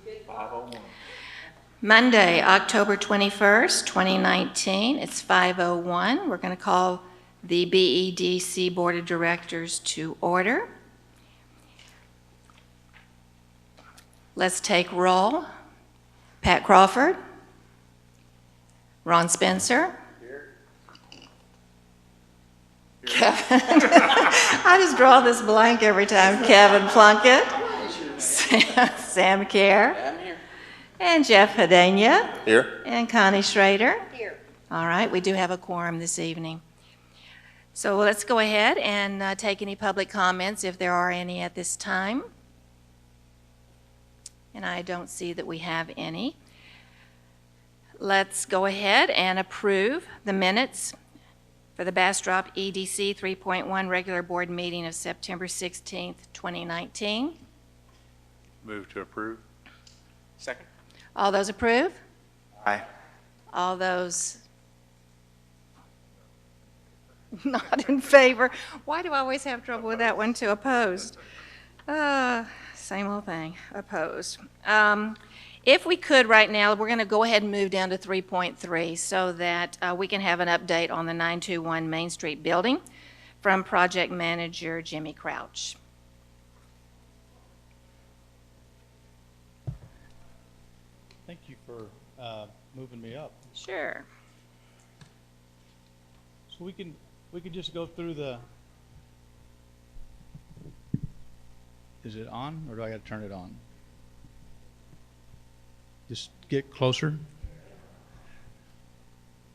5:01. Monday, October 21st, 2019. It's 5:01. We're going to call the BEDC Board of Directors to order. Let's take roll. Pat Crawford. Ron Spencer. Here. Kevin. I just draw this blank every time. Kevin Plunkett. Sam Kerr. I'm here. And Jeff Hedania. Here. And Connie Schrader. Here. All right, we do have a quorum this evening. So let's go ahead and take any public comments if there are any at this time. And I don't see that we have any. Let's go ahead and approve the minutes for the Bastrop EDC 3.1 regular board meeting of September 16th, 2019. Move to approve. Second. All those approve? Aye. All those not in favor? Why do I always have trouble with that one too? Opposed? Same old thing. Opposed. If we could right now, we're going to go ahead and move down to 3.3 so that we can have an update on the 921 Main Street building from project manager Jimmy Crouch. Thank you for moving me up. Sure. So we can just go through the. Is it on, or do I got to turn it on? Just get closer.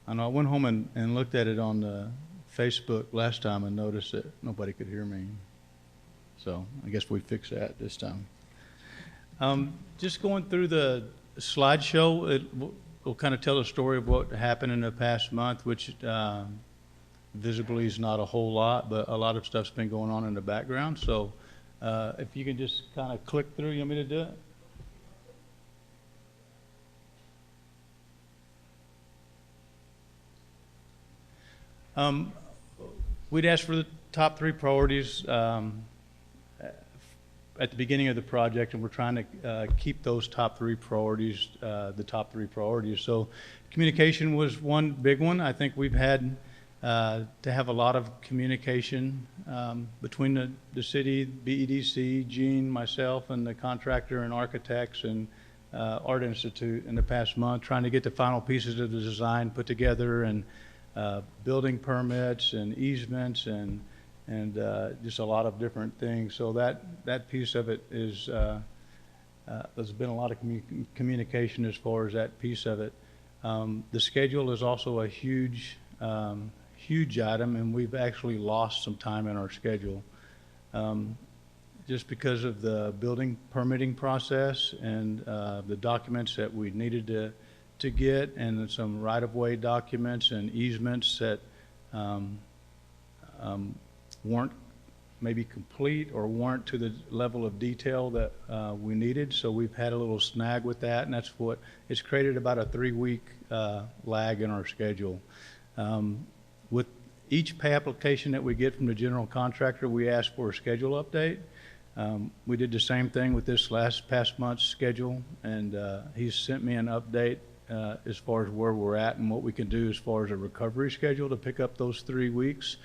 I know I went home and looked at it on Facebook last time and noticed that nobody could hear me. So I guess we fix that this time. Just going through the slideshow, it will kind of tell a story of what happened in the past month, which visibly is not a whole lot, but a lot of stuff's been going on in the background. So if you can just kind of click through, you want me to do it? We'd asked for the top 3 priorities at the beginning of the project, and we're trying to keep those top 3 priorities the top 3 priorities. So communication was one big one. I think we've had to have a lot of communication between the city, BEDC, Gene, myself, and the contractor and architects and Art Institute in the past month, trying to get the final pieces of the design put together, and building permits and easements and just a lot of different things. So that piece of it is there's been a lot of communication as far as that piece of it. The schedule is also a huge item, and we've actually lost some time in our schedule just because of the building permitting process and the documents that we needed to get, and some right-of-way documents and easements that weren't maybe complete or weren't to the level of detail that we needed. So we've had a little snag with that, and that's what it's created about a 3-week lag in our schedule. With each pay application that we get from the general contractor, we ask for a schedule update. We did the same thing with this past month's schedule, and he's sent me an update as far as where we're at and what we can do as far as a recovery schedule to pick up those 3 weeks.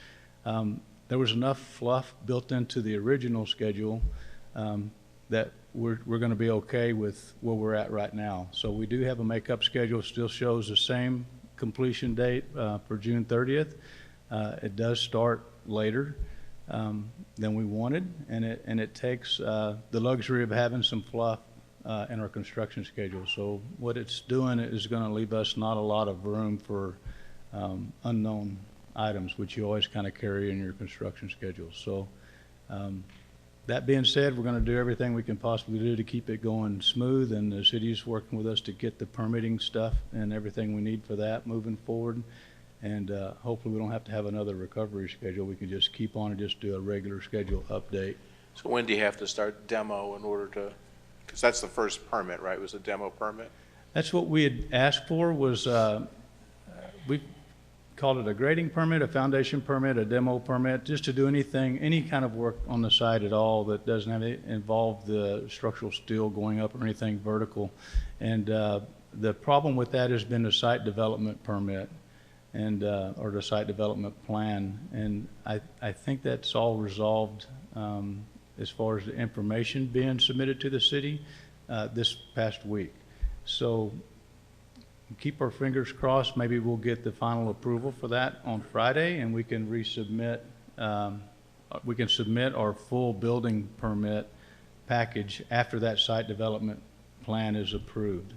There was enough fluff built into the original schedule that we're going to be okay with where we're at right now. So we do have a makeup schedule, still shows the same completion date for June 30th. It does start later than we wanted, and it takes the luxury of having some fluff in our construction schedule. So what it's doing is going to leave us not a lot of room for unknown items, which you always kind of carry in your construction schedule. So that being said, we're going to do everything we can possibly do to keep it going smooth, and the city's working with us to get the permitting stuff and everything we need for that moving forward. And hopefully we don't have to have another recovery schedule. We can just keep on and just do a regular schedule update. So when do you have to start demo in order to, because that's the first permit, right? It was a demo permit? That's what we had asked for. Was called it a grading permit, a foundation permit, a demo permit, just to do anything, any kind of work on the site at all that doesn't have to involve the structural steel going up or anything vertical. And the problem with that has been the site development permit and or the site development plan. And I think that's all resolved as far as the information being submitted to the city this past week. So keep our fingers crossed. Maybe we'll get the final approval for that on Friday, and we can resubmit. We can submit our full building permit package after that site development plan is approved.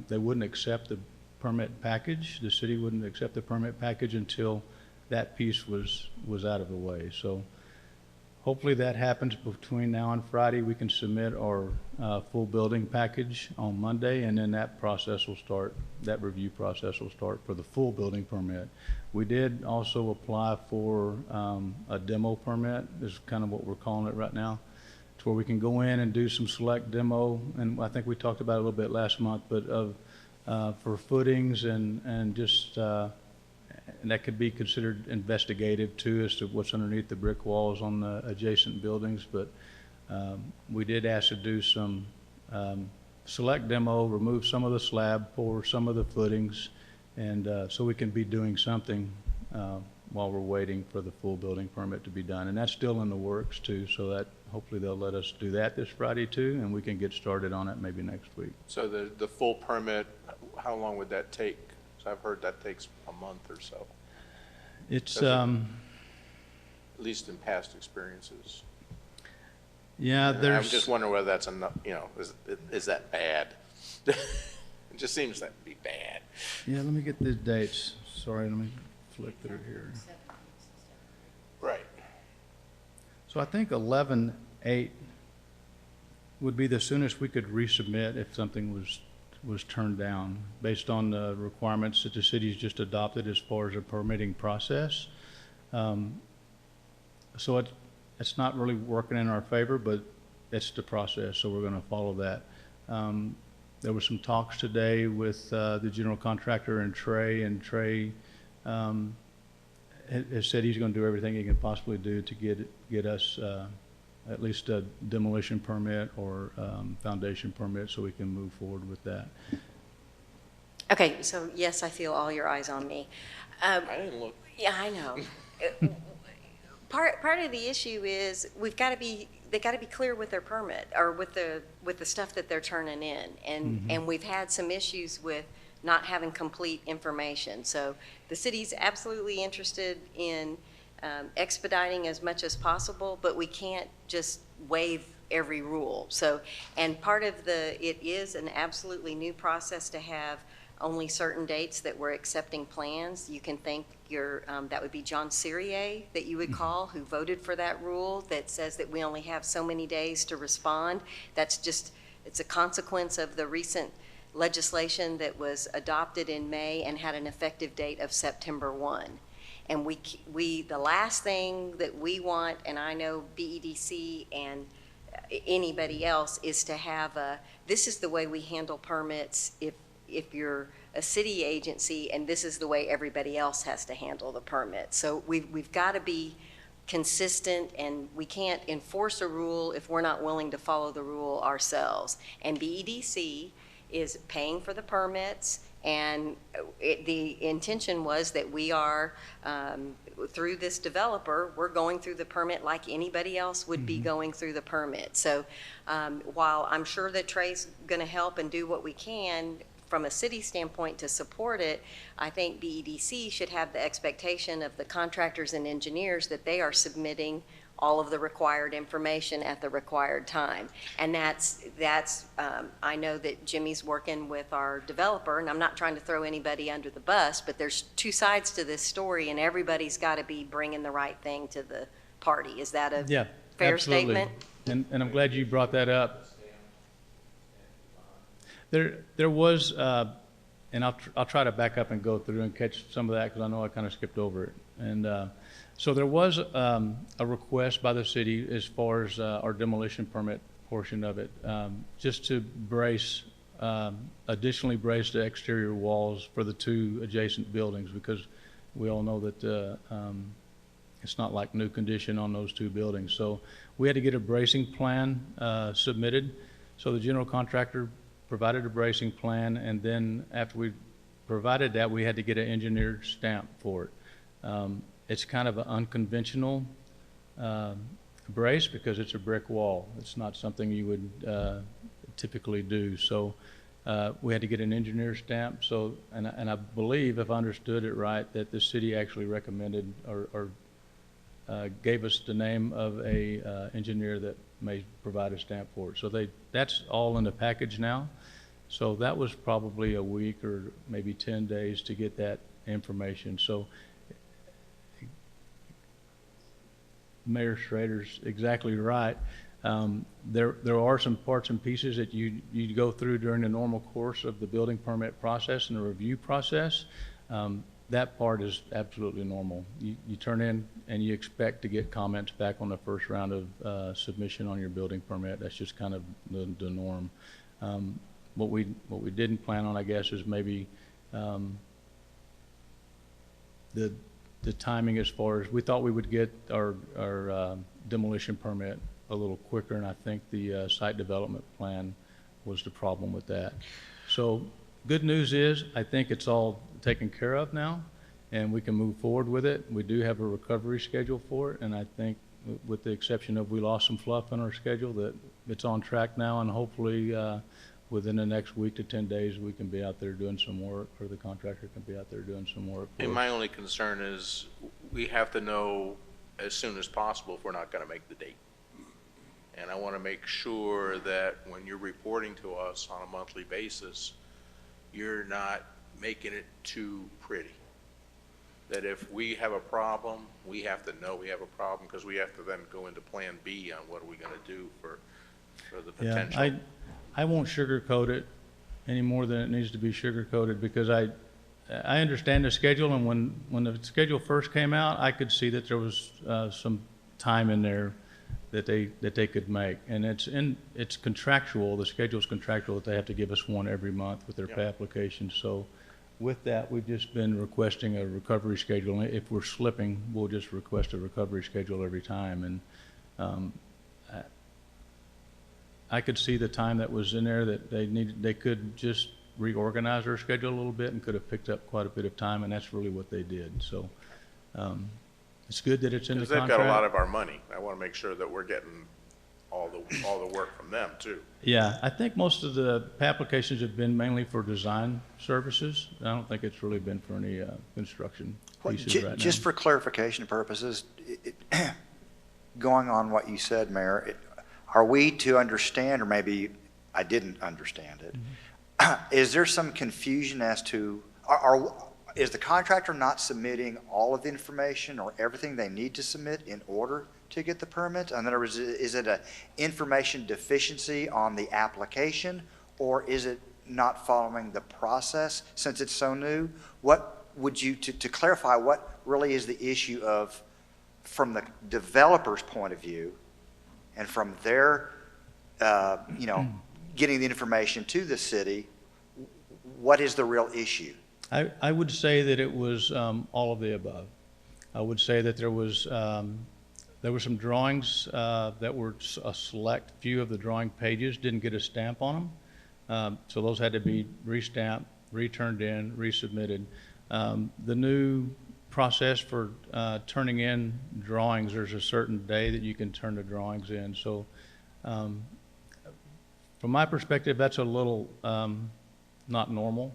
They wouldn't accept the permit package. The city wouldn't accept the permit package until that piece was out of the way. So hopefully that happens between now and Friday. We can submit our full building package on Monday, and then that process will start, that review process will start for the full building permit. We did also apply for a demo permit, is kind of what we're calling it right now. It's where we can go in and do some select demo, and I think we talked about it a little bit last month, but for footings and just and that could be considered investigative too as to what's underneath the brick walls on the adjacent buildings. But we did ask to do some select demo, remove some of the slab, pour some of the footings, and so we can be doing something while we're waiting for the full building permit to be done. And that's still in the works too, so that hopefully they'll let us do that this Friday too, and we can get started on it maybe next week. So the full permit, how long would that take? So I've heard that takes a month or so. It's at least in past experiences. yeah, And there's I'm just wondering whether that's enough, you know, is that bad? It just seems that would be bad. yeah, let me get the dates. Sorry, let me flip through here. Right. So I think 11/8 would be the soonest we could resubmit if something was turned down based on the requirements that the city's just adopted as far as a permitting process. So it's not really working in our favor, but it's the process, so we're going to follow that. There were some talks today with the general contractor and Trey has said he's going to do everything he can possibly do to get us at least a demolition permit or foundation permit so we can move forward with that. Okay, so yes, I feel all your eyes on me. I didn't look. Yeah, I know. Part of the issue is they got to be clear with their permit or with the stuff that they're turning in, and we've had some issues with not having complete information. So the city's absolutely interested in expediting as much as possible, but we can't just waive every rule. So, and part of it is an absolutely new process to have only certain dates that we're accepting plans. You can thank that would be John Cyrier that you would call, who voted for that rule that says that we only have so many days to respond. That's just, it's a consequence of the recent legislation that was adopted in May and had an effective date of September 1. And the last thing that we want, and I know BEDC and anybody else, is to have this is the way we handle permits if you're a city agency, and this is the way everybody else has to handle the permit. So we've got to be consistent, and we can't enforce a rule if we're not willing to follow the rule ourselves. And BEDC is paying for the permits, and the intention was that we are, through this developer, we're going through the permit like anybody else would be going through the permit. So while I'm sure that Trey's going to help and do what we can from a city standpoint to support it, I think BEDC should have the expectation of the contractors and engineers that they are submitting all of the required information at the required time. And that's I know that Jimmy's working with our developer, and I'm not trying to throw anybody under the bus, but there's two sides to this story, and everybody's got to be bringing the right thing to the party. Is that a fair absolutely. statement? And I'm glad you brought that up. There was, and I'll try to back up and go through and catch some of that because I know I kind of skipped over it. And so there was a request by the city as far as our demolition permit portion of it, just to additionally brace the exterior walls for the two adjacent buildings, because we all know that it's not like new condition on those two buildings. So we had to get a bracing plan submitted. So the general contractor provided a bracing plan, and then after we provided that, we had to get an engineered stamp for it. It's kind of an unconventional brace because it's a brick wall. It's not something you would typically do. So we had to get an engineer stamp. So, and I believe, if I understood it right, that the city actually recommended or gave us the name of a engineer that may provide a stamp for it. So that's all in the package now. So that was probably a week or maybe 10 days to get that information. So Mayor Schrader's exactly right. There are some parts and pieces that you go through during the normal course of the building permit process and the review process. That part is absolutely normal. You turn in and you expect to get comments back on the first round of submission on your building permit. That's just kind of the norm. What we didn't plan on, I guess, is maybe the timing as far as we thought we would get our demolition permit a little quicker, and I think the site development plan was the problem with that. So good news is I think it's all taken care of now, and we can move forward with it. We do have a recovery schedule for it, and I think with the exception of we lost some fluff in our schedule, that it's on track now, and hopefully within the next week to 10 days we can be out there doing some work, or the contractor can be out there doing some work. And my only concern is we have to know as soon as possible if we're not going to make the date. And I want to make sure that when you're reporting to us on a monthly basis, you're not making it too pretty. That if we have a problem, we have to know we have a problem, because we have to then go into plan B on what are we going to do for the potential. Yeah, I won't sugarcoat it any more than it needs to be sugarcoated, because I understand the schedule, and when the schedule first came out, I could see that there was some time in there that they could make, and it's contractual. The schedule's contractual that they have to give us one every month with their pay application. So with that, we've just been requesting a recovery schedule. If we're slipping, we'll just request a recovery schedule every time. And I could see the time that was in there that they could just reorganize their schedule a little bit and could have picked up quite a bit of time, and that's really what they did. So it's good that it's in the contract. Because they've got a lot of our money. I want to make sure that we're getting all the work from them too. Yeah, I think most of the applications have been mainly for design services. I don't think it's really been for any construction pieces right now. Just for clarification purposes, going on what you said, Mayor, are we to understand, or maybe I didn't understand it, is there some confusion as to, is the contractor not submitting all of the information or everything they need to submit in order to get the permit? In other words, is it an information deficiency on the application, or is it not following the process since it's so new? What would you, to clarify, what really is the issue of, from the developer's point of view, and from their, getting the information to the city, what is the real issue? I would say that it was all of the above. I would say that there were some drawings that were a select few of the drawing pages didn't get a stamp on them. So those had to be re-stamped, returned in, resubmitted. The new process for turning in drawings, there's a certain day that you can turn the drawings in. So from my perspective, that's a little not normal.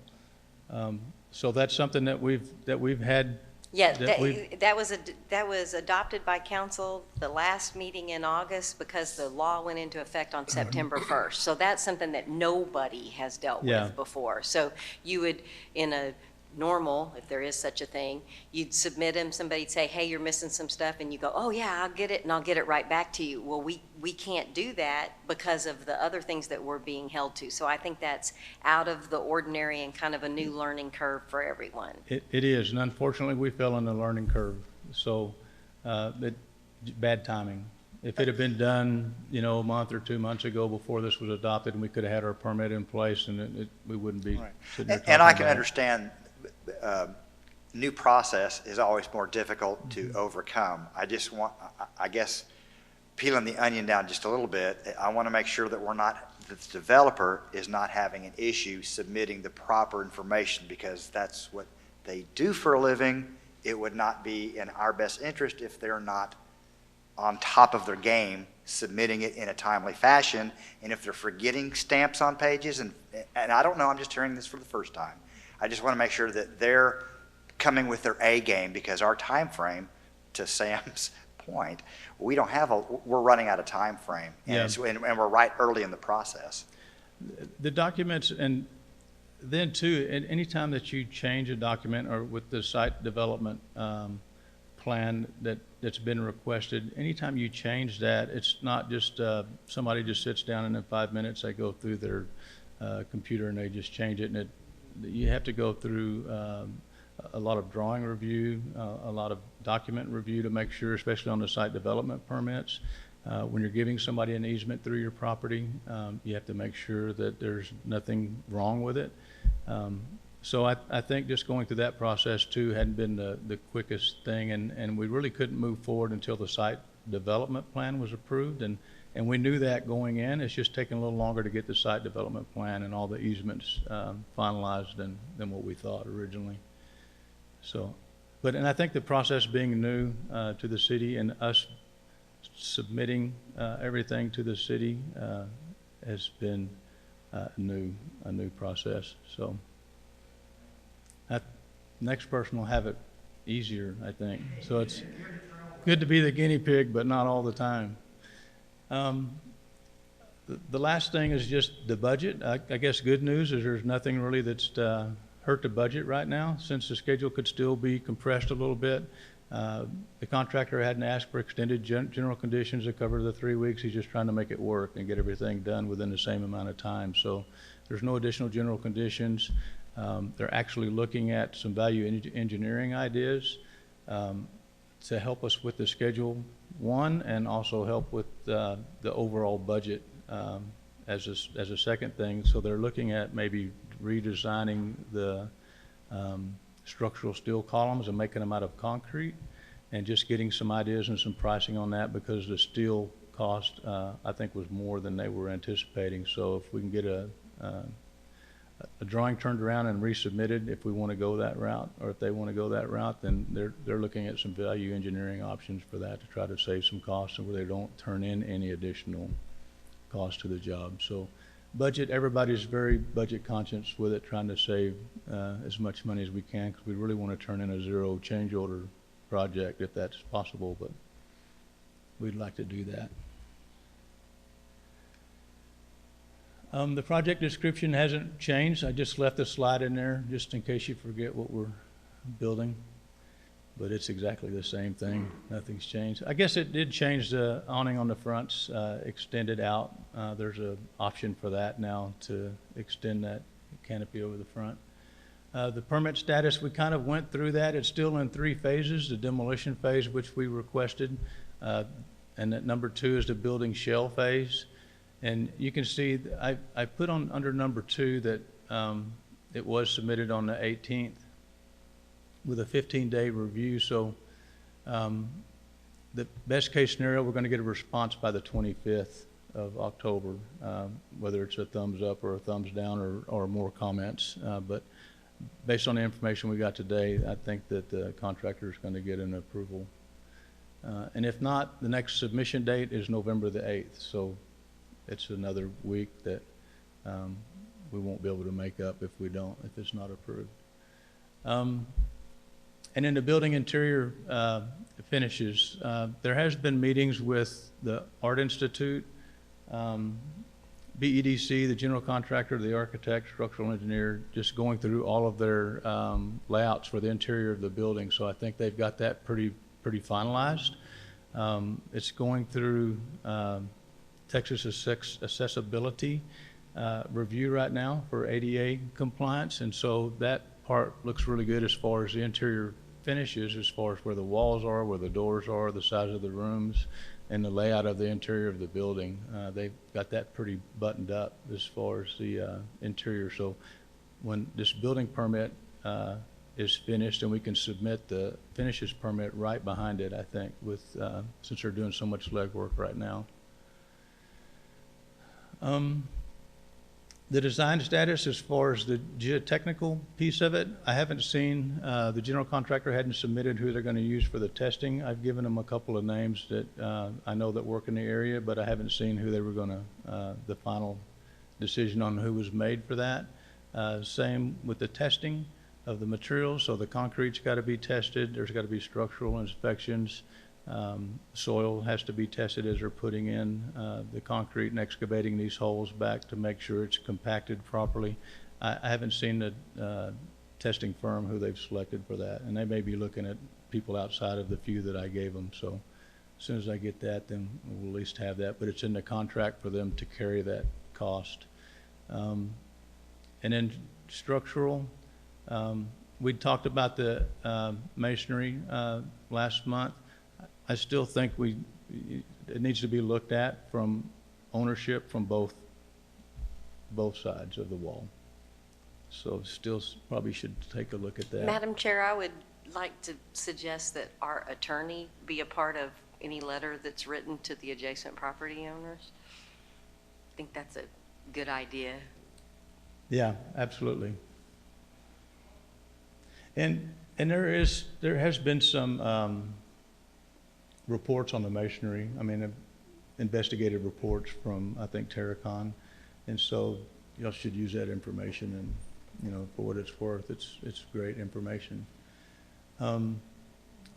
So that's something that we've had. Yeah, that was adopted by council the last meeting in August, because the law went into effect on September 1st. So that's something that nobody has dealt with before. So you would, in a normal, if there is such a thing, you'd submit them, somebody'd say, hey, you're missing some stuff, and you go, oh yeah, I'll get it, and I'll get it right back to you. Well, we can't do that because of the other things that we're being held to. So I think that's out of the ordinary and kind of a new learning curve for everyone. It is, and unfortunately we fell on the learning curve. So bad timing. If it had been done, a month or 2 months ago before this was adopted, and we could have had our permit in place, and we wouldn't be sitting there talking and I can about it. understand new process is always more difficult to overcome. I just want, I guess, peeling the onion down just a little bit, I want to make sure that that the developer is not having an issue submitting the proper information, because that's what they do for a living. It would not be in our best interest if they're not on top of their game, submitting it in a timely fashion. And if they're forgetting stamps on pages, and I don't know, I'm just hearing this for the first time. I just want to make sure that they're coming with their A game, because our time frame, to Sam's point, we're running out of time frame, and, Yeah. and we're right early in the process. The documents, and then too, any time that you change a document or with the site development plan that's been requested, anytime you change that, it's not just somebody just sits down and in 5 minutes they go through their computer and they just change it, and you have to go through a lot of drawing review, a lot of document review to make sure, especially on the site development permits. When you're giving somebody an easement through your property, you have to make sure that there's nothing wrong with it. So I think just going through that process too hadn't been the quickest thing, and we really couldn't move forward until the site development plan was approved, and we knew that going in. It's just taking a little longer to get the site development plan and all the easements finalized than what we thought originally. So, and I think the process being new to the city and us submitting everything to the city has been a new process. So, next person will have it easier, I think. So it's good to be the guinea pig, but not all the time. The last thing is just the budget. I guess good news is there's nothing really that's hurt the budget right now, since the schedule could still be compressed a little bit. The contractor hadn't asked for extended general conditions to cover the 3 weeks. He's just trying to make it work and get everything done within the same amount of time. So there's no additional general conditions. They're actually looking at some value engineering ideas to help us with the schedule one, and also help with the overall budget as a second thing. So they're looking at maybe redesigning the structural steel columns and making them out of concrete, and just getting some ideas and some pricing on that, because the steel cost I think was more than they were anticipating. So if we can get a drawing turned around and resubmitted, if we want to go that route, or if they want to go that route, then they're looking at some value engineering options for that to try to save some costs, and where they don't turn in any additional cost to the job. So budget, everybody's very budget conscious with it, trying to save as much money as we can, because we really want to turn in a zero change order project if that's possible, but we'd like to do that. The project description hasn't changed. I just left a slide in there just in case you forget what we're building, but it's exactly the same thing. Nothing's changed. I guess it did change the awning on the fronts, extended out. There's an option for that now, to extend that canopy over the front. The permit status, we kind of went through that. It's still in 3 phases. The demolition phase, which we requested, and that number 2 is the building shell phase. And you can see I put on under number 2 that it was submitted on the 18th with a 15-day review. So the best case scenario, we're going to get a response by the 25th of October, whether it's a thumbs up or a thumbs down, or more comments. But based on the information we got today, I think that the contractor is going to get an approval. And if not, the next submission date is November the 8th. So it's another week that we won't be able to make up if it's not approved. And in the building interior finishes, there has been meetings with the Art Institute, BEDC, the general contractor, the architect, structural engineer, just going through all of their layouts for the interior of the building. So I think they've got that pretty finalized. It's going through Texas accessibility review right now for ADA compliance, and so that part looks really good as far as the interior finishes, as far as where the walls are, where the doors are, the size of the rooms, and the layout of the interior of the building. They've got that pretty buttoned up as far as the interior. So when this building permit is finished, and we can submit the finishes permit right behind it, I think, with, since they're doing so much legwork right now. The design status, as far as the geotechnical piece of it, I haven't seen, the general contractor hadn't submitted who they're going to use for the testing. I've given them a couple of names that I know that work in the area, but I haven't seen who they were going to, the final decision on who was made for that. Same with the testing of the materials. So the concrete's got to be tested. There's got to be structural inspections. Soil has to be tested as they're putting in the concrete and excavating these holes back to make sure it's compacted properly. I haven't seen the testing firm who they've selected for that, and they may be looking at people outside of the few that I gave them. So as soon as I get that, then we'll at least have that, but it's in the contract for them to carry that cost. And then structural, we talked about the masonry last month. I still think it needs to be looked at from ownership from both sides of the wall. So still probably should take a look at that. Madam Chair, I would like to suggest that our attorney be a part of any letter that's written to the adjacent property owners. I think that's a good idea. Yeah, absolutely. And there has been some reports on the masonry. I mean, investigative reports from, I think, Terracon. And so y'all should use that information, and, you know, for what it's worth, it's great information.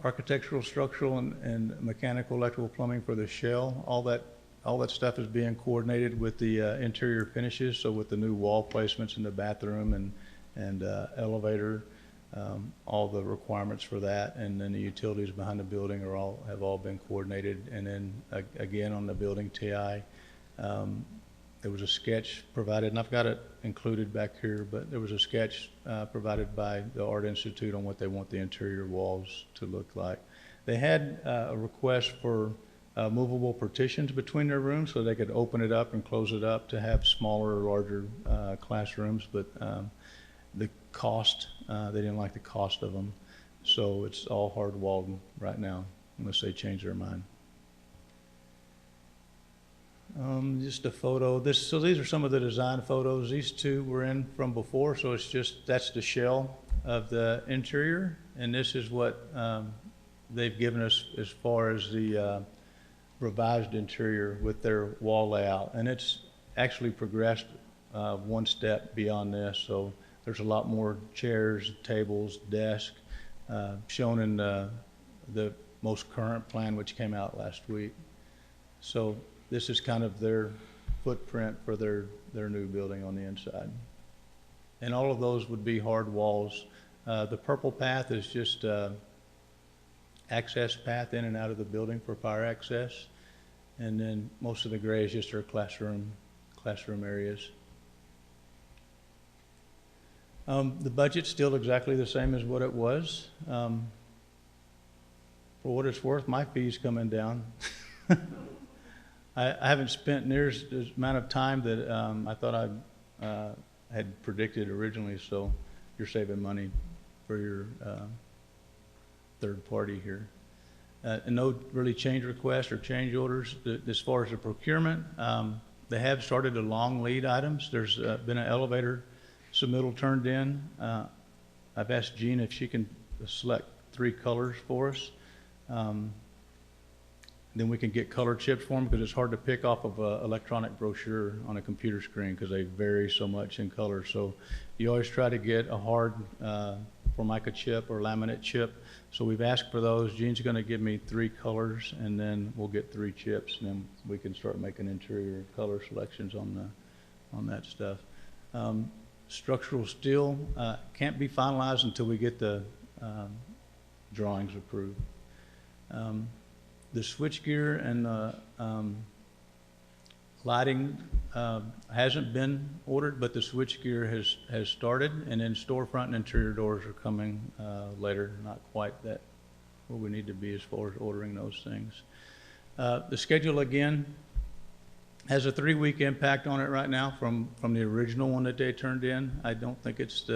Architectural, structural, and mechanical, electrical, plumbing for the shell, all that stuff is being coordinated with the interior finishes. So with the new wall placements in the bathroom and elevator, all the requirements for that, and then the utilities behind the building have all been coordinated. And then again on the building TI, there was a sketch provided, and I've got it included back here, but there was a sketch provided by the Art Institute on what they want the interior walls to look like. They had a request for movable partitions between their rooms so they could open it up and close it up to have smaller or larger classrooms, but the cost, they didn't like the cost of them. So it's all hard walled right now unless they change their mind. Just a photo. So these are some of the design photos. These two were in from before, so that's the shell of the interior, and this is what they've given us as far as the revised interior with their wall layout, and it's actually progressed one step beyond this. So there's a lot more chairs, tables, desks shown in the most current plan, which came out last week. So this is kind of their footprint for their new building on the inside. And all of those would be hard walls. The purple path is just access path in and out of the building for fire access. And then most of the gray is just our classroom areas. The budget's still exactly the same as what it was. For what it's worth, my fee's coming down. I haven't spent near the amount of time that I thought I had predicted originally, so you're saving money for your third party here. And no really change requests or change orders. As far as the procurement, they have started the long lead items. There's been an elevator submittal turned in. I've asked Jean if she can select 3 colors for us. Then we can get color chips for them, because it's hard to pick off of an electronic brochure on a computer screen because they vary so much in color. So you always try to get a hard Formica chip or laminate chip. So we've asked for those. Jean's going to give me 3 colors, and then we'll get 3 chips, and then we can start making interior color selections on that stuff. Structural steel can't be finalized until we get the drawings approved. The switchgear and the lighting hasn't been ordered, but the switchgear has started, and then storefront and interior doors are coming later. Not quite that where we need to be as far as ordering those things. The schedule again has a 3-week impact on it right now from the original one that they turned in. I don't think it's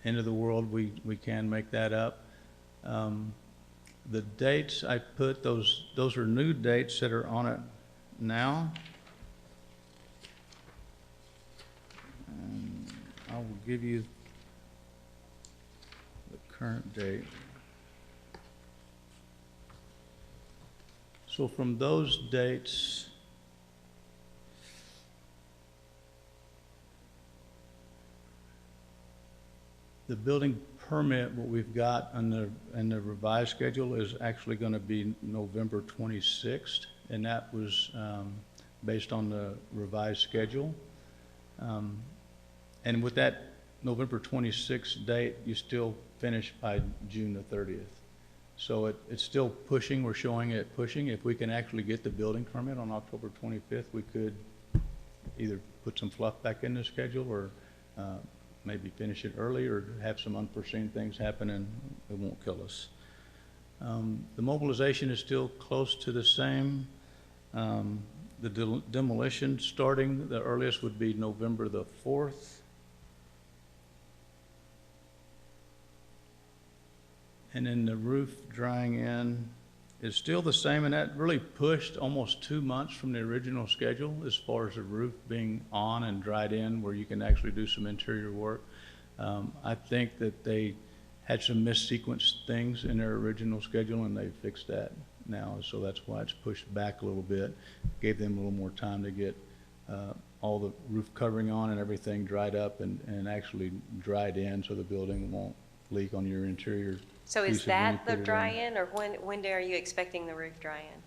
end of the world, we can make that up. The dates I put, those are new dates that are on it now. And I will give you the current date. So from those dates, the building permit, what we've got in the revised schedule is actually going to be November 26th, and that was based on the revised schedule. And with that November 26th date, you still finish by June the 30th. So it's still pushing, we're showing it pushing. If we can actually get the building permit on October 25th, we could either put some fluff back in the schedule or maybe finish it early or have some unforeseen things happen and it won't kill us. The mobilization is still close to the same. The demolition starting, the earliest would be November the 4th. And then the roof drying in is still the same, and that really pushed almost 2 months from the original schedule as far as the roof being on and dried in where you can actually do some interior work. I think that they had some missequenced things in their original schedule and they fixed that now, so that's why it's pushed back a little bit. Gave them a little more time to get all the roof covering on and everything dried up and actually dried in so the building won't leak on your interior. So piece is of when you that the put it in. dry-in, or when are you expecting the roof dry-in?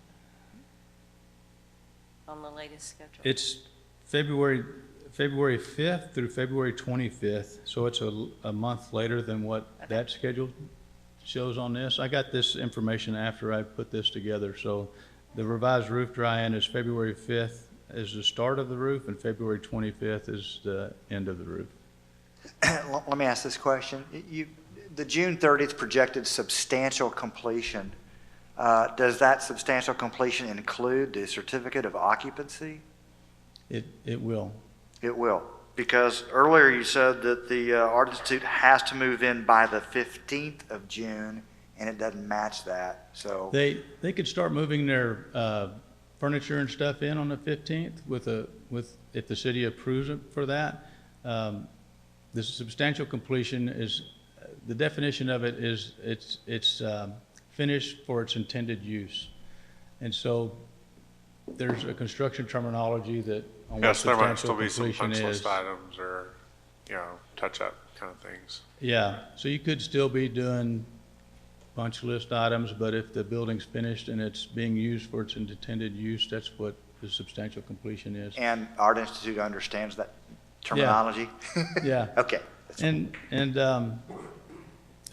On the latest schedule? It's February 5th through February 25th, so it's a month later than what that schedule shows on this. I got this information after I put this together, so the revised roof dry-in is February 5th is the start of the roof, and February 25th is the end of the roof. Let me ask this question. The June 30th projected substantial completion, does that substantial completion include the certificate of occupancy? It will. It will, because earlier you said that the Art Institute has to move in by the 15th of June, and it doesn't match that, so. They could start moving their furniture and stuff in on the 15th if the city approves it for that. The substantial completion is, the definition of it is it's finished for its intended use. And so there's a construction terminology that on what Yes, there might substantial still be some completion punch is. list items or, touch-up kind of things. Yeah, so you could still be doing punch list items, but if the building's finished and it's being used for its intended use, that's what the substantial completion is. And Art Institute understands that terminology? Yeah. Okay.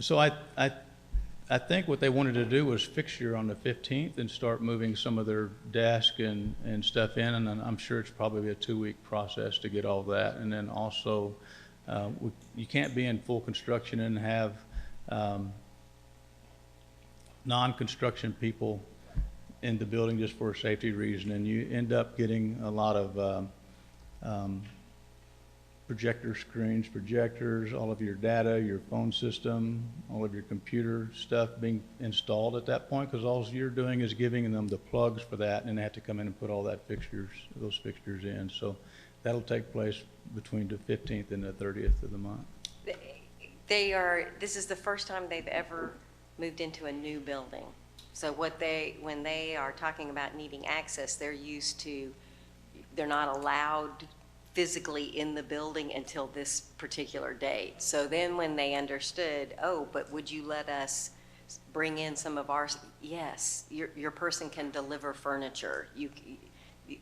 So I think what they wanted to do was fixture on the 15th and start moving some of their desk and stuff in, and then I'm sure it's probably a 2-week process to get all that. And then also, you can't be in full construction and have non-construction people in the building just for a safety reason, and you end up getting a lot of projector screens, projectors, all of your data, your phone system, all of your computer stuff being installed at that point, because all you're doing is giving them the plugs for that, and they have to come in and put all those fixtures in. So that'll take place between the 15th and the 30th of the month. This is the first time they've ever moved into a new building. So when they are talking about needing access, they're not allowed physically in the building until this particular date. So then when they understood, oh, but would you let us bring in some of ours? Yes, your person can deliver furniture.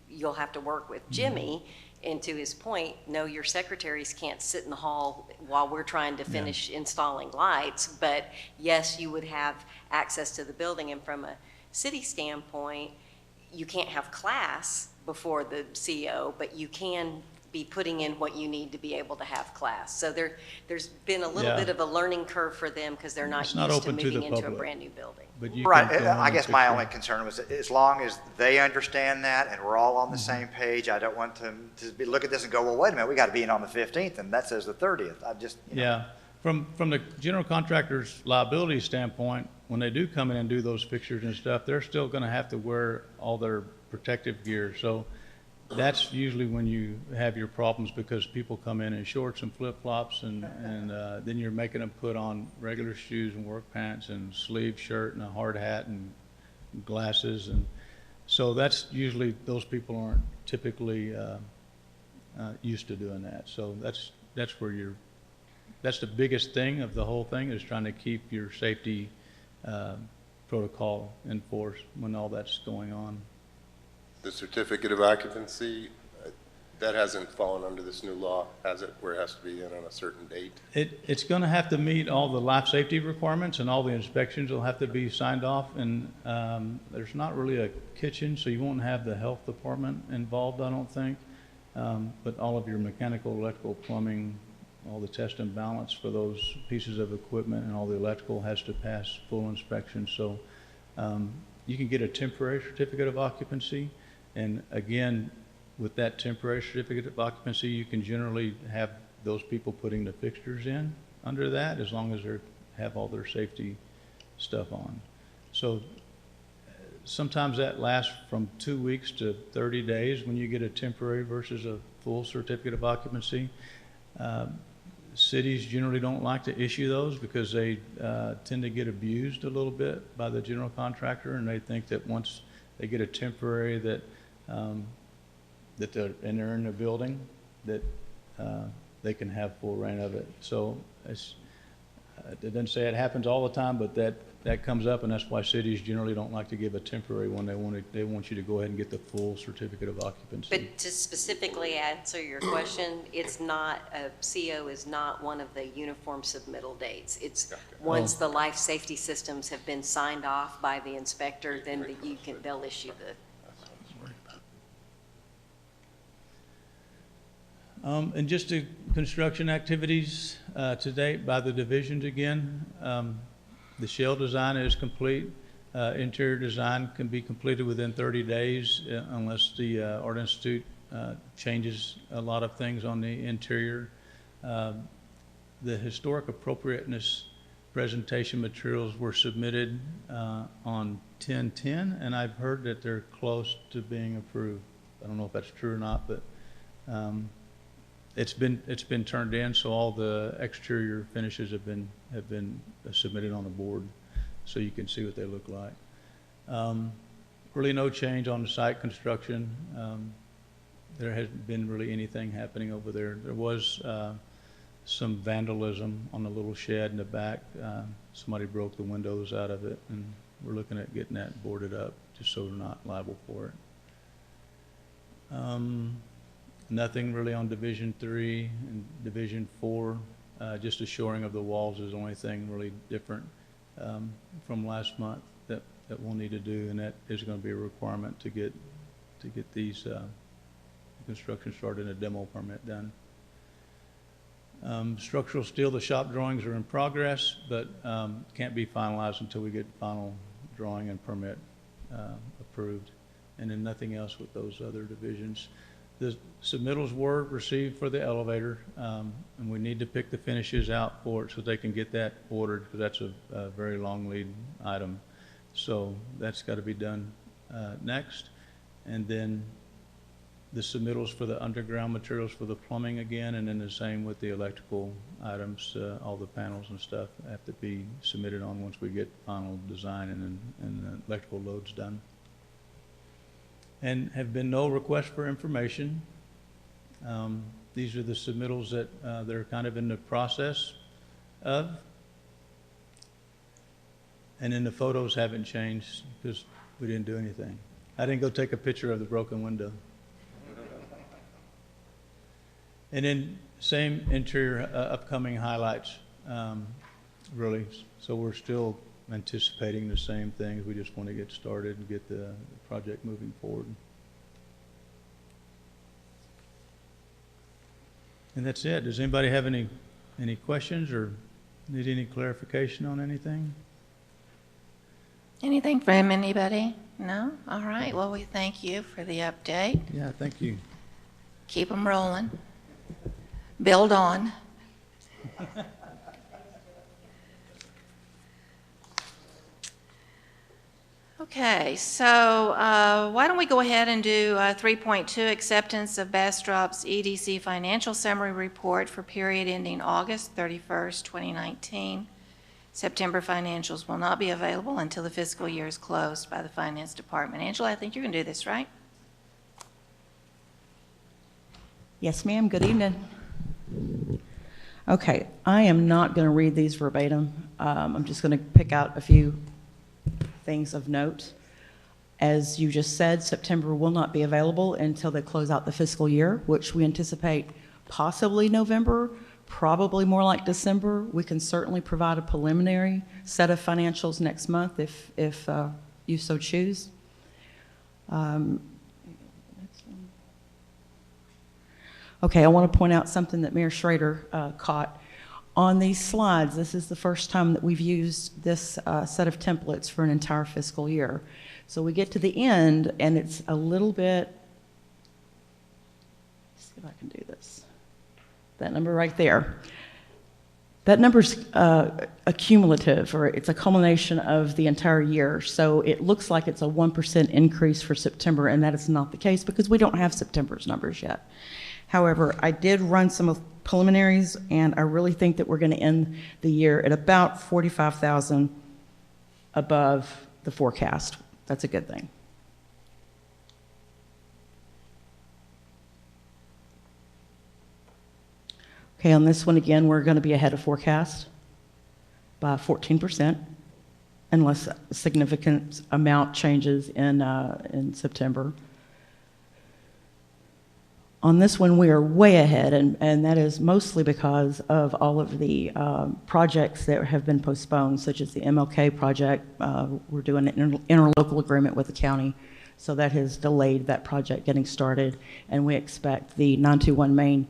You'll have to work with Jimmy. And to his point, no, your secretaries can't sit in the hall while we're trying to finish installing lights. But yes, you would have access to the building. And from a city standpoint, you can't have class before the CO, but you can be putting in what you need to be able to have class. So there's been a little bit of a learning curve for them because they're not It's not used to open to moving the into a public. brand new building. But you Right, can go in I and guess my fix only concern was as long as they understand that and we're all on the same page, I don't want them to look at this and go, well, wait a minute, we got to be in on the 15th and that says the 30th. I just, Yeah, From the general contractor's liability standpoint, when they do come in and do those fixtures and stuff, they're still gonna have to wear all their protective gear. So that's usually when you have your problems, because people come in shorts and flip-flops, and then you're making them put on regular shoes and work pants and sleeve shirt and a hard hat and glasses. And so that's usually, those people aren't typically used to doing that. So that's where that's the biggest thing of the whole thing, is trying to keep your safety protocol enforced when all that's going on. The certificate of occupancy, that hasn't fallen under this new law, has it, where it has to be in on a certain date? It's going to have to meet all the life safety requirements, and all the inspections will have to be signed off. And there's not really a kitchen, so you won't have the health department involved, I don't think. But all of your mechanical, electrical, plumbing, all the test and balance for those pieces of equipment, and all the electrical has to pass full inspection. So you can get a temporary certificate of occupancy. And again, with that temporary certificate of occupancy, you can generally have those people putting the fixtures in under that, as long as they have all their safety stuff on. So sometimes that lasts from 2 weeks to 30 days when you get a temporary versus a full certificate of occupancy. Cities generally don't like to issue those, because they tend to get abused a little bit by the general contractor, and they think that once they get a temporary that they're in the building, that they can have full reign of it. So it doesn't say it happens all the time, but that comes up, and that's why cities generally don't like to give a temporary one. They want you to go ahead and get the full certificate of occupancy. But to specifically answer your question, it's not, a CO is not one of the uniform submittal dates. It's once the life safety systems have been signed off by the inspector, then they'll issue the. And just the construction activities to date by the divisions again. The shell design is complete. Interior design can be completed within 30 days unless the Art Institute changes a lot of things on the interior. The historic appropriateness presentation materials were submitted on 10/10, and I've heard that they're close to being approved. I don't know if that's true or not, but it's been turned in, so all the exterior finishes have been submitted on the board, so you can see what they look like. Really no change on the site construction. There hasn't been really anything happening over there. There was some vandalism on the little shed in the back. Somebody broke the windows out of it, and we're looking at getting that boarded up just so we're not liable for it. Nothing really on Division 3 and Division 4. Just a shoring of the walls is the only thing really different from last month that we'll need to do, and that is going to be a requirement to get these construction started and a demo permit done. Structural steel, the shop drawings are in progress, but can't be finalized until we get final drawing and permit approved. And then nothing else with those other divisions. The submittals were received for the elevator, and we need to pick the finishes out for it so they can get that ordered, because that's a very long lead item. So that's got to be done next. And then the submittals for the underground materials for the plumbing again, and then the same with the electrical items. All the panels and stuff have to be submitted on once we get final design and the electrical loads done. And have been no requests for information. These are the submittals that they're kind of in the process of. And then the photos haven't changed because we didn't do anything. I didn't go take a picture of the broken window. And then same interior upcoming highlights, really. So we're still anticipating the same things. We just want to get started and get the project moving forward. And that's it. Does anybody have any questions or need any clarification on anything? Anything from anybody? No? All right. Well, we thank you for the update. Yeah, thank you. Keep them rolling. Build on. Okay, so why don't we go ahead and do 3.2, acceptance of Bastrop's EDC financial summary report for period ending August 31st, 2019. September financials will not be available until the fiscal year is closed by the Finance Department. Angela, I think you're going to do this, right? Yes, ma'am. Good evening. Okay, I am not going to read these verbatim. I'm just going to pick out a few things of note. As you just said, September will not be available until they close out the fiscal year, which we anticipate possibly November, probably more like December. We can certainly provide a preliminary set of financials next month if you so choose. Okay, I want to point out something that Mayor Schrader caught. On these slides, this is the first time that we've used this set of templates for an entire fiscal year. So we get to the end, and it's a little bit, let's see if I can do this. That number right there. That number's accumulative, or it's a culmination of the entire year. So it looks like it's a 1% increase for September, and that is not the case because we don't have September's numbers yet. However, I did run some of preliminaries, and I really think that we're going to end the year at about 45,000 above the forecast. That's a good thing. Okay, on this one again, we're going to be ahead of forecast by 14%, unless a significant amount changes in September. On this one, we are way ahead, and that is mostly because of all of the projects that have been postponed, such as the MLK project. We're doing an interlocal agreement with the county, so that has delayed that project getting started, and we expect the 921 Main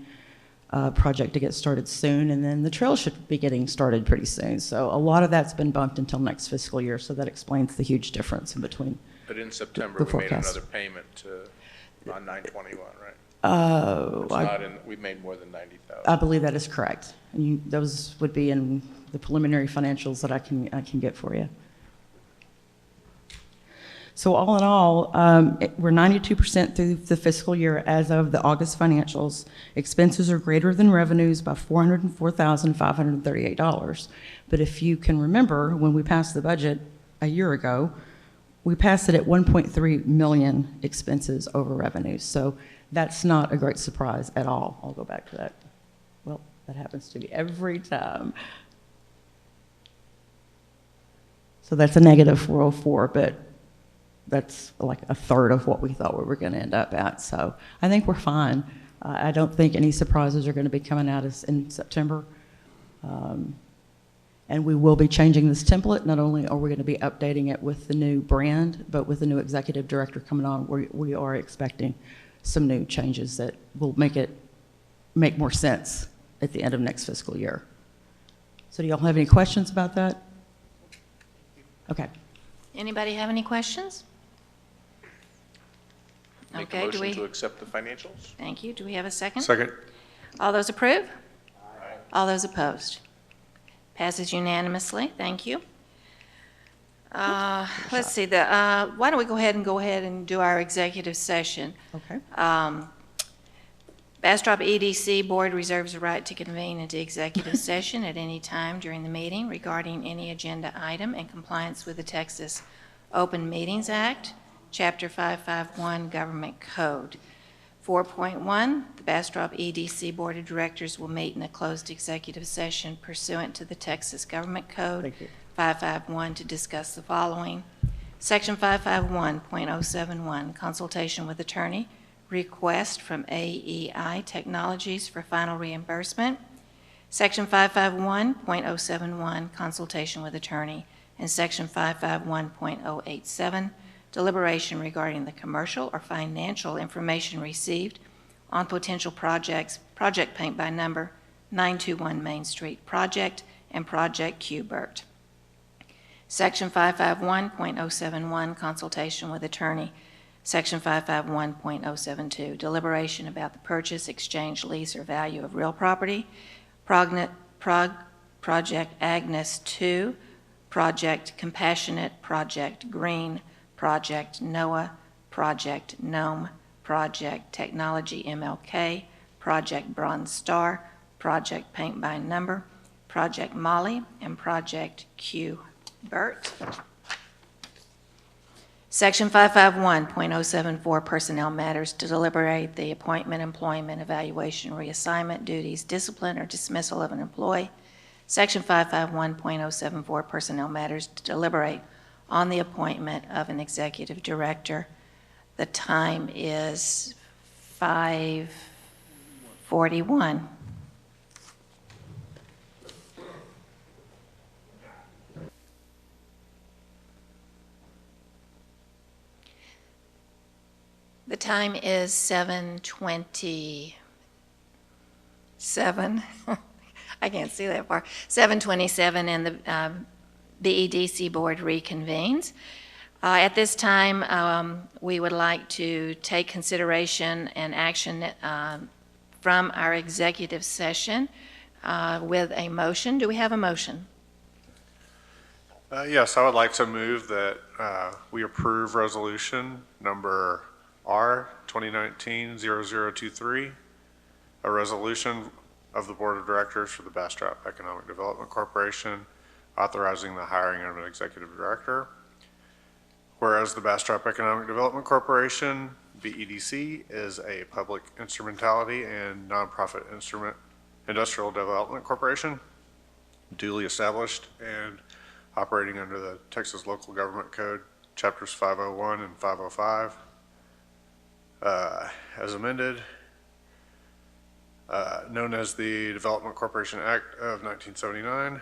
project to get started soon, and then the trail should be getting started pretty soon. So a lot of that's been bumped until next fiscal year, so that explains the huge difference in between. But in September, we made another payment on 921, right? We've made more than 90,000. I believe that is correct. And those would be in the preliminary financials that I can get for you. So all in all, we're 92% through the fiscal year as of the August financials. Expenses are greater than revenues by $404,538. But if you can remember, when we passed the budget a year ago, we passed it at 1.3 million expenses over revenues. So that's not a great surprise at all. I'll go back to that. Well, that happens to me every time. So that's a negative 404, but that's like a third of what we thought we were going to end up at. So I think we're fine. I don't think any surprises are going to be coming out in September. And we will be changing this template. Not only are we going to be updating it with the new brand, but with the new executive director coming on, we are expecting some new changes that will make more sense at the end of next fiscal year. So do y'all have any questions about that? Okay. Anybody have any questions? Make a Okay, motion to accept the financials? Thank you. Do we have a second? Second. All those approve? Aye. All those opposed? Passes unanimously. Thank you. Let's see. Why don't we go ahead and do our executive session? Okay. Bastrop EDC Board reserves the right to convene into executive session at any time during the meeting regarding any agenda item in compliance with the Texas Open Meetings Act, Chapter 551 Government Code. 4.1, the Bastrop EDC Board of Directors will meet in a closed executive session pursuant to the Texas Government Code 551 to discuss the following. Section 551.071, consultation with attorney, request from AEI Technologies for final reimbursement. Section 551.071, consultation with attorney, and Section 551.087, deliberation regarding the commercial or financial information received on potential projects, Project Paint by Number, 921 Main Street Project, and Project Q-Bert. Section 551.071, consultation with attorney. Section 551.072, deliberation about the purchase, exchange, lease, or value of real property. Project Agnes 2, Project Compassionate, Project Green, Project NOAA, Project NOME, Project Technology MLK, Project Bronze Star, Project Paint by Number, Project Molly, and Project Q. Burt. Section 551.074, Personnel Matters, to deliberate the appointment, employment, evaluation, reassignment, duties, discipline, or dismissal of an employee. Section 551.074, Personnel Matters, to deliberate on the appointment of an executive director. The time is 5:41. The time is 7:27. I can't see that far. 7:27, and the BEDC Board reconvenes. At this time, we would like to take consideration and action from our executive session with a motion. Do we have a motion? Yes, I would like to move that we approve resolution number R 2019-0023, a resolution of the Board of Directors for the Bastrop Economic Development Corporation authorizing the hiring of an executive director. Whereas the Bastrop Economic Development Corporation, BEDC, is a public instrumentality and nonprofit industrial development corporation, duly established and operating under the Texas Local Government Code, Chapters 501 and 505, as amended, known as the Development Corporation Act of 1979,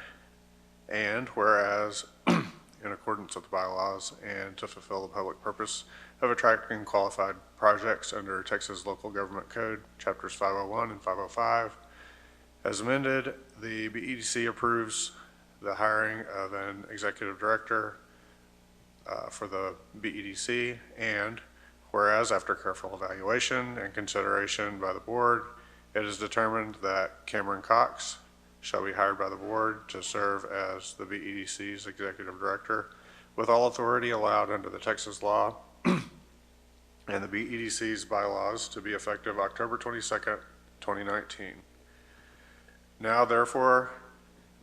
and whereas in accordance with the bylaws and to fulfill the public purpose of attracting qualified projects under Texas Local Government Code, Chapters 501 and 505, as amended, the BEDC approves the hiring of an executive director for the BEDC, and whereas after careful evaluation and consideration by the board, it is determined that Cameron Cox shall be hired by the board to serve as the BEDC's executive director with all authority allowed under the Texas law and the BEDC's bylaws to be effective October 22nd, 2019. Now therefore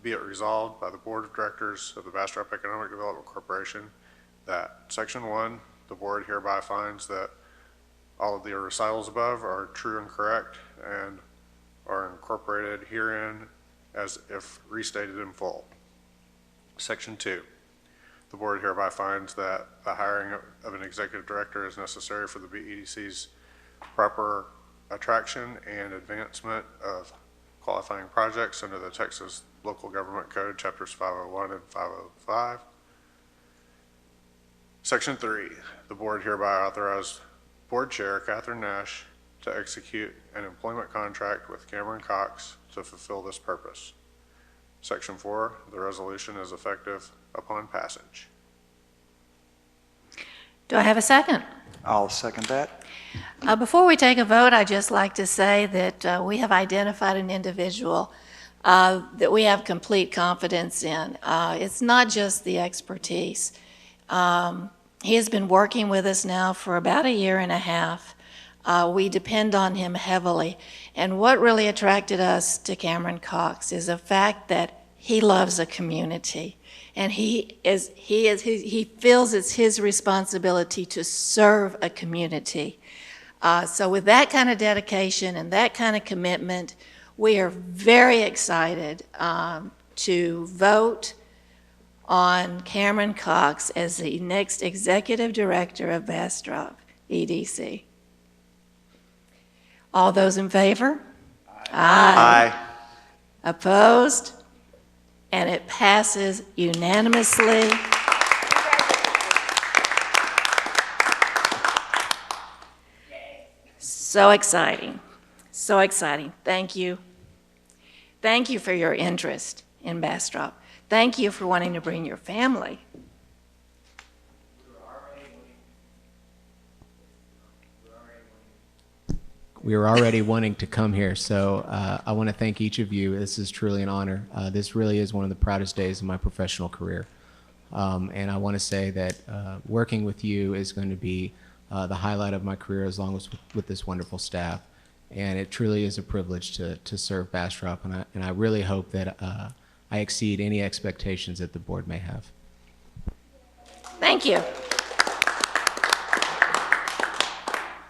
be it resolved by the Board of Directors of the Bastrop Economic Development Corporation that Section 1, the board hereby finds that all of the recitals above are true and correct and are incorporated herein as if restated in full. Section 2, the board hereby finds that the hiring of an executive director is necessary for the BEDC's proper attraction and advancement of qualifying projects under the Texas Local Government Code, Chapters 501 and 505. Section 3, the board hereby authorized Board Chair Catherine Nash to execute an employment contract with Cameron Cox to fulfill this purpose. Section 4, the resolution is effective upon passage. Do I have a second? I'll second that. Before we take a vote, I'd just like to say that we have identified an individual that we have complete confidence in. It's not just the expertise. He has been working with us now for about 1.5 years. We depend on him heavily. And what really attracted us to Cameron Cox is the fact that he loves a community. And he feels it's his responsibility to serve a community. So with that kind of dedication and that kind of commitment, we are very excited to vote on Cameron Cox as the next executive director of Bastrop EDC. All those in favor? Aye. Opposed? And it passes unanimously. So exciting. So exciting. Thank you. Thank you for your interest in Bastrop. Thank you for wanting to bring your family. We were already wanting to come here, so I want to thank each of you. This is truly an honor. This really is one of the proudest days of my professional career. And I want to say that working with you is going to be the highlight of my career, as long as with this wonderful staff. And it truly is a privilege to serve Bastrop, and I really hope that I exceed any expectations that the board may have. Thank you.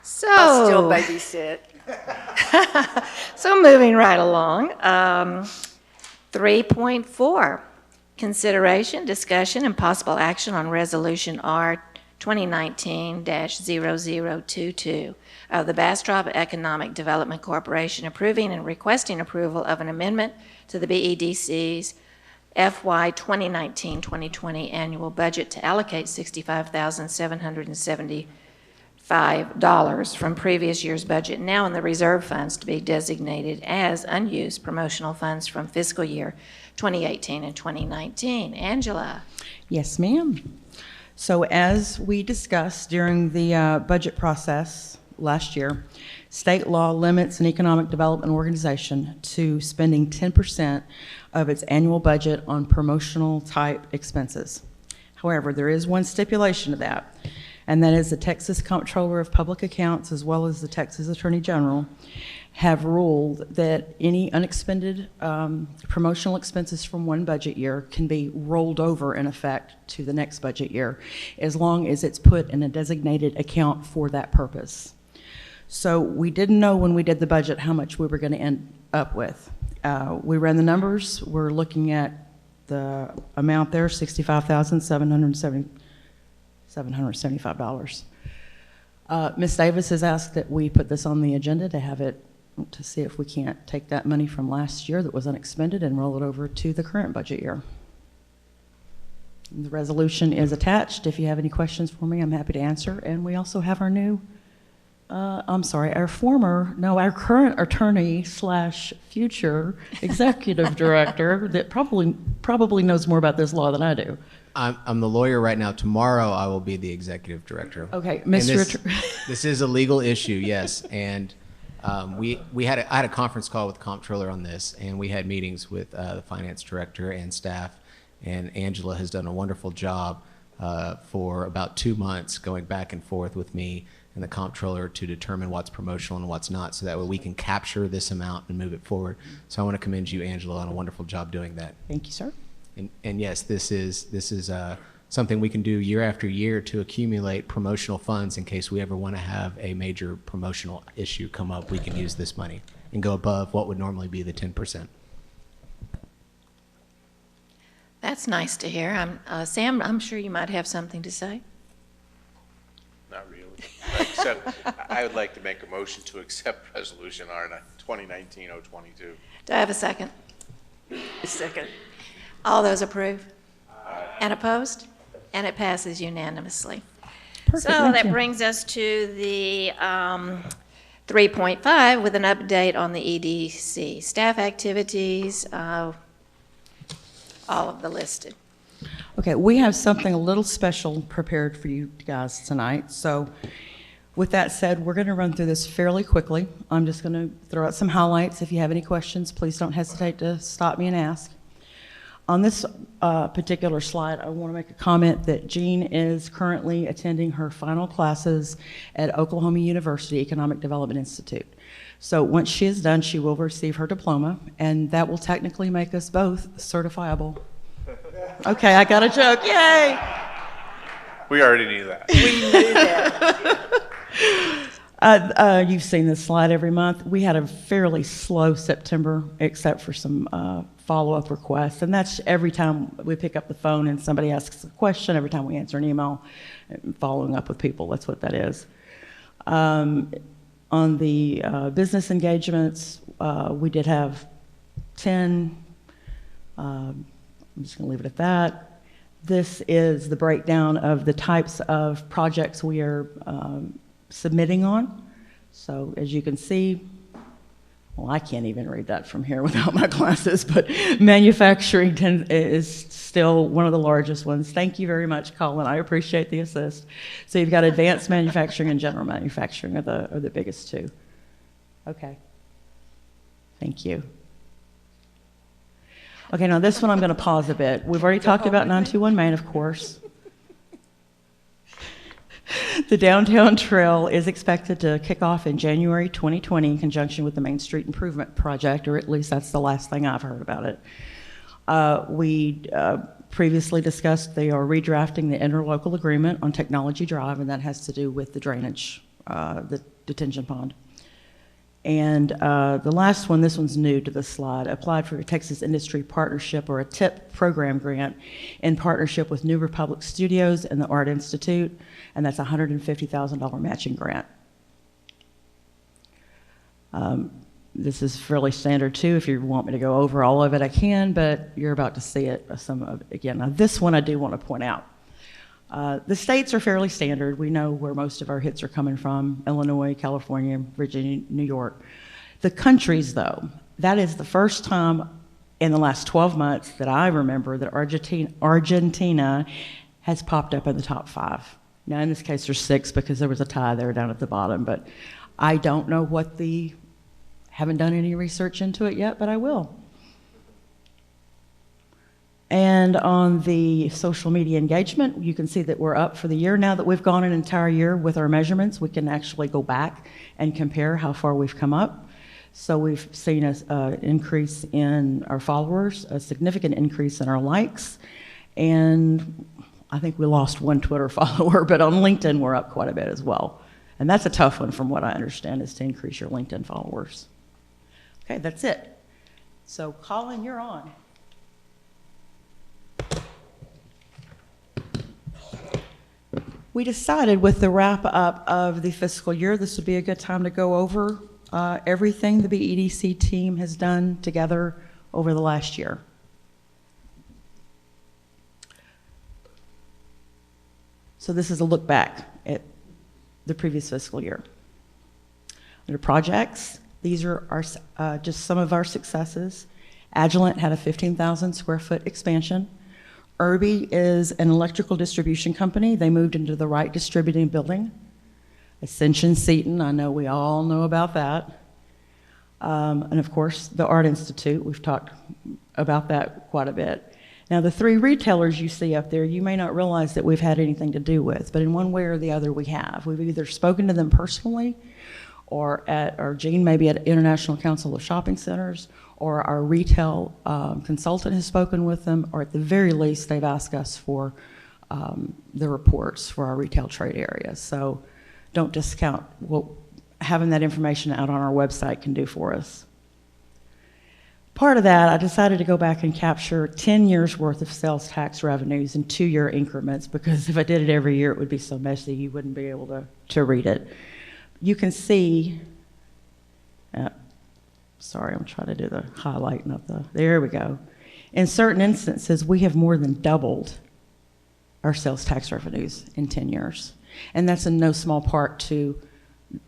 So, I'll still babysit. so moving right along, 3.4, consideration, discussion, and possible action on Resolution R 2019-0022 of the Bastrop Economic Development Corporation approving and requesting approval of an amendment to the BEDC's FY 2019-2020 annual budget to allocate $65,775 from previous year's budget now in the reserve funds to be designated as unused promotional funds from fiscal year 2018 and 2019. Angela. Yes, ma'am. So as we discussed during the budget process last year, state law limits an economic development organization to spending 10% of its annual budget on promotional type expenses. However, there is one stipulation to that, and that is the Texas Comptroller of Public Accounts as well as the Texas Attorney General have ruled that any unexpended promotional expenses from one budget year can be rolled over in effect to the next budget year, as long as it's put in a designated account for that purpose. So we didn't know when we did the budget how much we were going to end up with. We ran the numbers. We're looking at the amount there, $65,775. Ms. Davis has asked that we put this on the agenda to have it, to see if we can't take that money from last year that was unexpended and roll it over to the current budget year. The resolution is attached. If you have any questions for me, I'm happy to answer. And we also have our new, our current attorney / future executive director that probably knows more about this law than I do. I'm the lawyer right now. Tomorrow I will be the executive director. Okay, Mr. This is a legal issue, yes. And I had a conference call with the comptroller on this, and we had meetings with the finance director and staff. And Angela has done a wonderful job for about 2 months going back and forth with me and the comptroller to determine what's promotional and what's not, so that way we can capture this amount and move it forward. So I want to commend you, Angela, on a wonderful job doing that. Thank you, sir. And yes, this is something we can do year after year to accumulate promotional funds in case we ever want to have a major promotional issue come up. We can use this money and go above what would normally be the 10%. That's nice to hear. Sam, I'm sure you might have something to say. Not really. Except I would like to make a motion to accept Resolution R 2019-022. Do I have a second? A second. All those approve? And opposed? And it passes unanimously. Perfect, So thank that you. brings us to the 3.5 with an update on the EDC. Staff activities, all of the listed. Okay, we have something a little special prepared for you guys tonight. So with that said, we're going to run through this fairly quickly. I'm just going to throw out some highlights. If you have any questions, please don't hesitate to stop me and ask. On this particular slide, I want to make a comment that Jean is currently attending her final classes at Oklahoma University Economic Development Institute. So once she is done, she will receive her diploma, and that will technically make us both certifiable. Okay, I got a joke. Yay! We already knew that. We knew that. You've seen this slide every month. We had a fairly slow September, except for some follow-up requests, and that's every time we pick up the phone and somebody asks a question, every time we answer an email, following up with people. That's what that is. On the business engagements, we did have 10. I'm just going to leave it at that. This is the breakdown of the types of projects we are submitting on. So as you can see, well, I can't even read that from here without my glasses, but manufacturing is still one of the largest ones. Thank you very much, Colin. I appreciate the assist. So you've got advanced manufacturing and general manufacturing are the biggest two. Okay. Thank you. Okay, now this one I'm going to pause a bit. We've already talked about 921 Main, of course. The downtown trail is expected to kick off in January 2020 in conjunction with the Main Street Improvement Project, or at least that's the last thing I've heard about it. We previously discussed they are redrafting the interlocal agreement on Technology Drive, and that has to do with the drainage, the detention pond. And the last one, this one's new to the slide, applied for a Texas Industry Partnership, or a TIP program grant, in partnership with New Republic Studios and the Art Institute, and that's a $150,000 matching grant. This is fairly standard too. If you want me to go over all of it, I can, but you're about to see it, some of it again. Now this one I do want to point out. The states are fairly standard. We know where most of our hits are coming from: Illinois, California, Virginia, New York. The countries, though, that is the first time in the last 12 months that I remember that Argentina has popped up in the top 5. Now, in this case, there's 6 because there was a tie there down at the bottom, but I don't know haven't done any research into it yet, but I will. And on the social media engagement, you can see that we're up for the year. Now that we've gone an entire year with our measurements, we can actually go back and compare how far we've come up. So we've seen an increase in our followers, a significant increase in our likes, and I think we lost 1 Twitter follower, but on LinkedIn we're up quite a bit as well. And that's a tough one from what I understand, is to increase your LinkedIn followers. Okay, that's it. So Colin, you're on. We decided with the wrap up of the fiscal year, this would be a good time to go over everything the BEDC team has done together over the last year. So this is a look back at the previous fiscal year. Under projects, these are just some of our successes. Agilent had a 15,000 square foot expansion. Irby is an electrical distribution company. They moved into the Wright Distributing Building. Ascension Seton, I know we all know about that. And of course, the Art Institute, we've talked about that quite a bit. Now, the 3 retailers you see up there, you may not realize that we've had anything to do with, but in one way or the other we have. We've either spoken to them personally, or Gene maybe at International Council of Shopping Centers, or our retail consultant has spoken with them, or at the very least, they've asked us for the reports for our retail trade areas. So don't discount what having that information out on our website can do for us. Part of that, I decided to go back and capture 10 years worth of sales tax revenues in 2-year increments, because if I did it every year, it would be so messy you wouldn't be able to read it. You can see, sorry, I'm trying to do the highlighting of there we go. In certain instances, we have more than doubled our sales tax revenues in 10 years. And that's in no small part to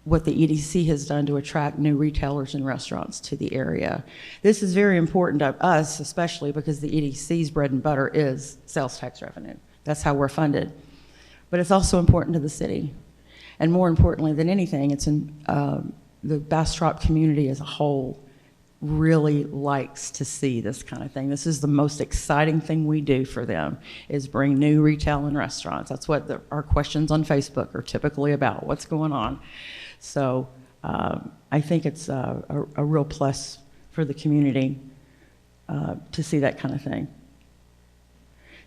what the EDC has done to attract new retailers and restaurants to the area. This is very important to us, especially because the EDC's bread and butter is sales tax revenue. That's how we're funded. But it's also important to the city. And more importantly than anything, it's in the Bastrop community as a whole really likes to see this kind of thing. This is the most exciting thing we do for them, is bring new retail and restaurants. That's what our questions on Facebook are typically about, what's going on. So I think it's a real plus for the community to see that kind of thing.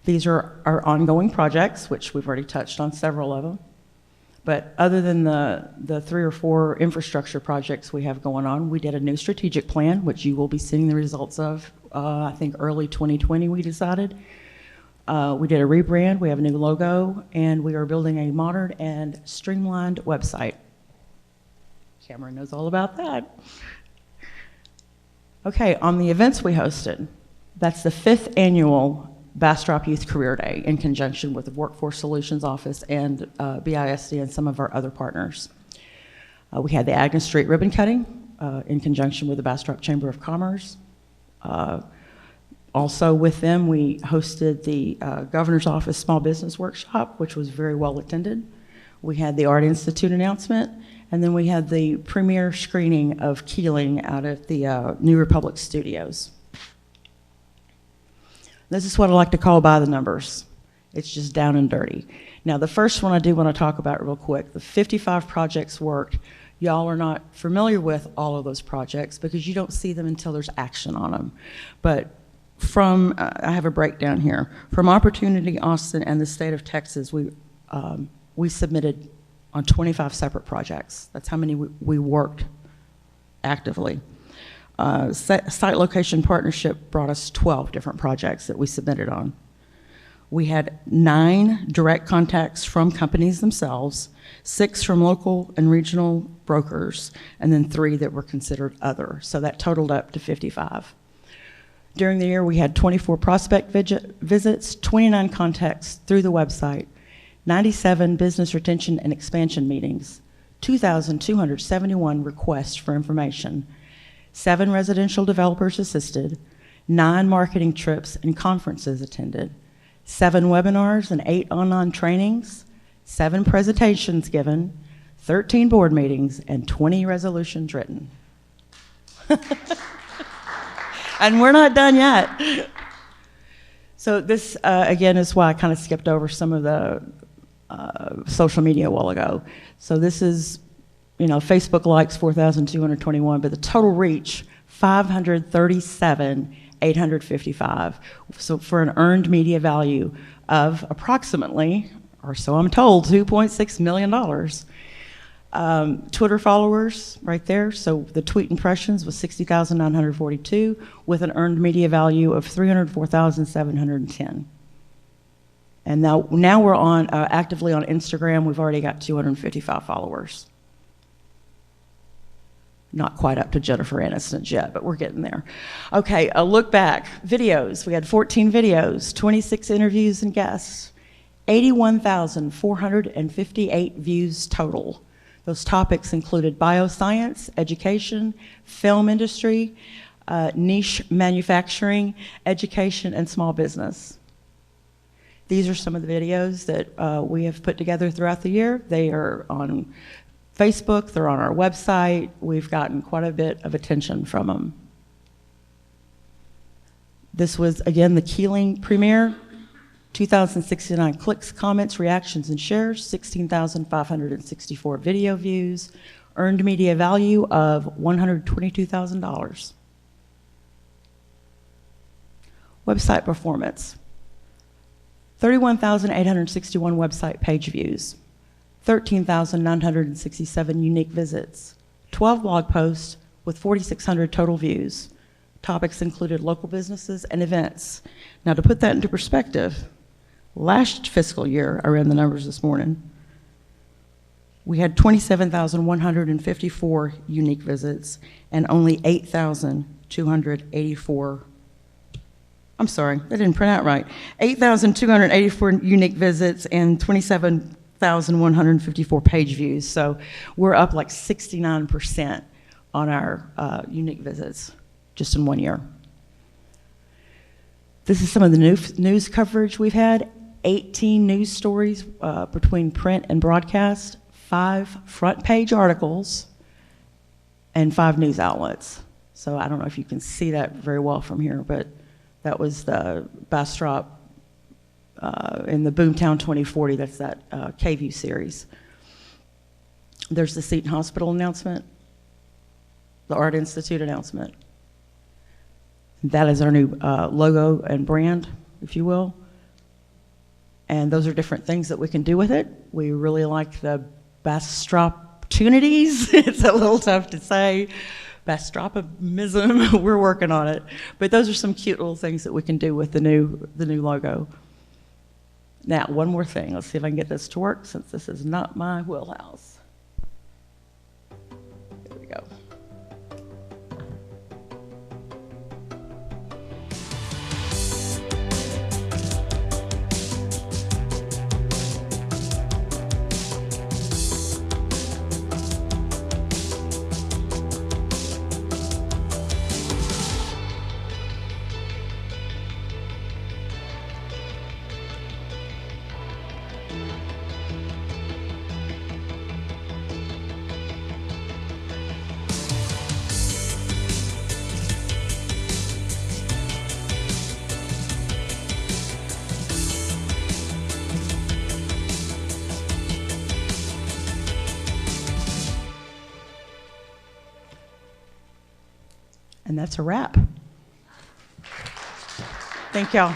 These are our ongoing projects, which we've already touched on several of them. But other than the 3 or 4 infrastructure projects we have going on, we did a new strategic plan, which you will be seeing the results of, I think early 2020 we decided. We did a rebrand, we have a new logo, and we are building a modern and streamlined website. Cameron knows all about that. Okay, on the events we hosted, that's the 5th annual Bastrop Youth Career Day in conjunction with the Workforce Solutions Office and BISD and some of our other partners. We had the Agnes Street ribbon cutting in conjunction with the Bastrop Chamber of Commerce. Also with them, we hosted the Governor's Office Small Business Workshop, which was very well attended. We had the Art Institute announcement, and then we had the premiere screening of Keeling out at the New Republic Studios. This is what I like to call by the numbers. It's just down and dirty. Now, the first one I do want to talk about real quick, the 55 projects worked. Y'all are not familiar with all of those projects because you don't see them until there's action on them. But from, I have a breakdown here. From Opportunity Austin and the state of Texas, we submitted on 25 separate projects. That's how many we worked actively. Site Location Partnership brought us 12 different projects that we submitted on. We had 9 direct contacts from companies themselves, 6 from local and regional brokers, and then 3 that were considered other. So that totaled up to 55. During the year, we had 24 prospect visits, 29 contacts through the website, 97 business retention and expansion meetings, 2,271 requests for information, 7 residential developers assisted, 9 marketing trips and conferences attended, 7 webinars and 8 online trainings, 7 presentations given, 13 board meetings, and 20 resolutions written. And we're not done yet. So this, again, is why I kind of skipped over some of the social media a while ago. So this is, you know, Facebook likes 4,221, but the total reach, 537,855. So for an earned media value of approximately, or so I'm told, $2.6 million. Twitter followers, right there. So the tweet impressions was 60,942 with an earned media value of 304,710. And now we're on actively on Instagram. We've already got 255 followers. Not quite up to Jennifer Aniston's yet, but we're getting there. Okay, a look back. Videos. We had 14 videos, 26 interviews and guests, 81,458 views total. Those topics included bioscience, education, film industry, niche manufacturing, education, and small business. These are some of the videos that we have put together throughout the year. They are on Facebook, they're on our website. We've gotten quite a bit of attention from them. This was, again, the Keeling premiere. 2,069 clicks, comments, reactions, and shares, 16,564 video views, earned media value of $122,000. Website performance. 31,861 website page views, 13,967 unique visits, 12 blog posts with 4,600 total views. Topics included local businesses and events. Now, to put that into perspective, last fiscal year, I ran the numbers this morning, we had 27,154 unique visits and only 8,284. I'm sorry, that didn't print out right. 8,284 unique visits and 27,154 page views. So we're up like 69% on our unique visits just in 1 year. This is some of the news coverage we've had. 18 news stories between print and broadcast, 5 front page articles, and 5 news outlets. So I don't know if you can see that very well from here, but that was the Bastrop in the Boomtown 2040. That's that K-View series. There's the Seton Hospital announcement, the Art Institute announcement. That is our new logo and brand, if you will. And those are different things that we can do with it. We really like the Bastrop opportunities. It's a little tough to say. Bastropism, we're working on it. But those are some cute little things that we can do with the new logo. Now, one more thing. Let's see if I can get this to work since this is not my wheelhouse. There we go. And that's a wrap. Thank y'all.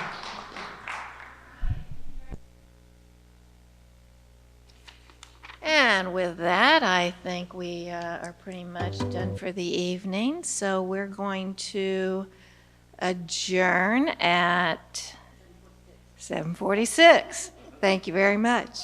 And with that, I think we are pretty much done for the evening. So we're going to adjourn at 7:46. Thank you very much.